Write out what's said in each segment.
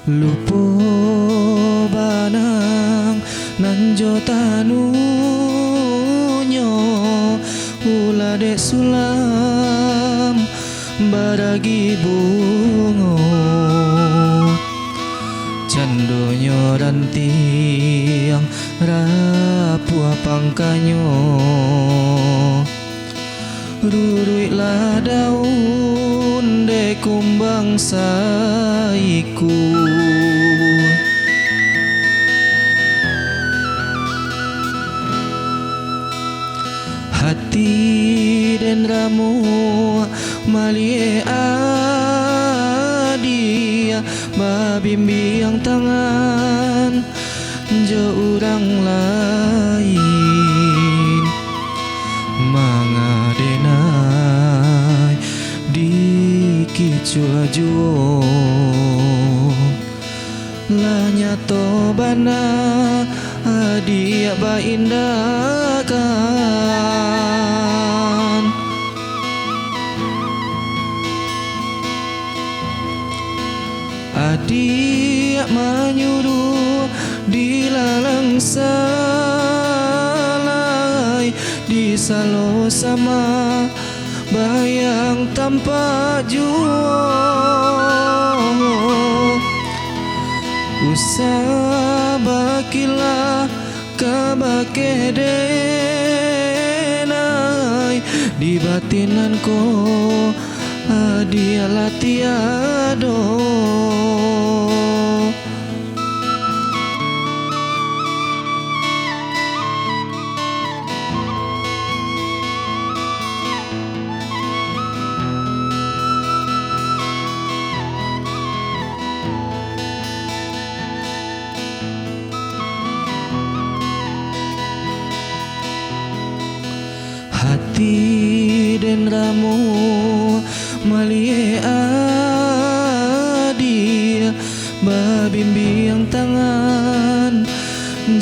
lupo banang nanjo tanunyo ula dek sulam baragi bungo candonyo dan tiang rapua pangkanyo ruruilah daun de kumbang saiku hati dan ramu malie adia babimbiang tangan jo urang lain mangadenai di kicuajuo la nyato bana adia ba indakan adia menyuruh dilalang salai disalo sama bayang tanpa juo usabakilah kabakedenai di batinanku adialah tiado hati dan ramu malie adia babimbiang tangan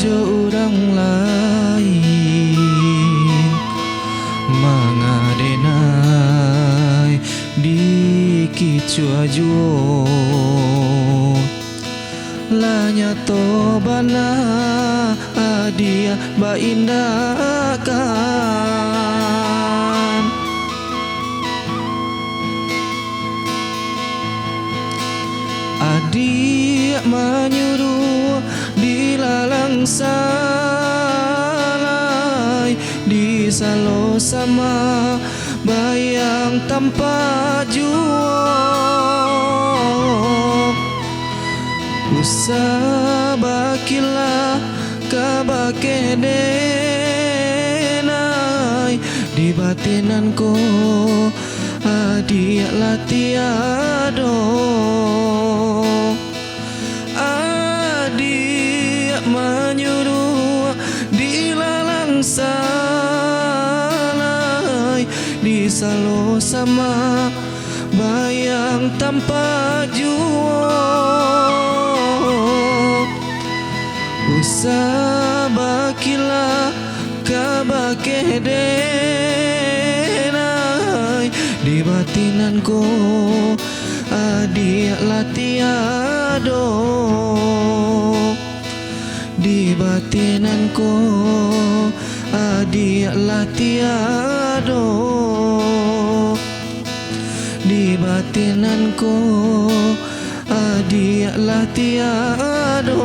jo urang lain mangadenai di kicuajuo la nyato bana adia ba indakan adia menyuruh dilalang salai disalo sama bayang tanpa juo usabakilah kabakedenai di batinanku adialah tiado adia menyuruh dilalang salai disalo sama bayang tanpa juo usabakilah kabakedenai di batinanku adialah tiado di batinanku adialah tiado di batinanku adialah tiado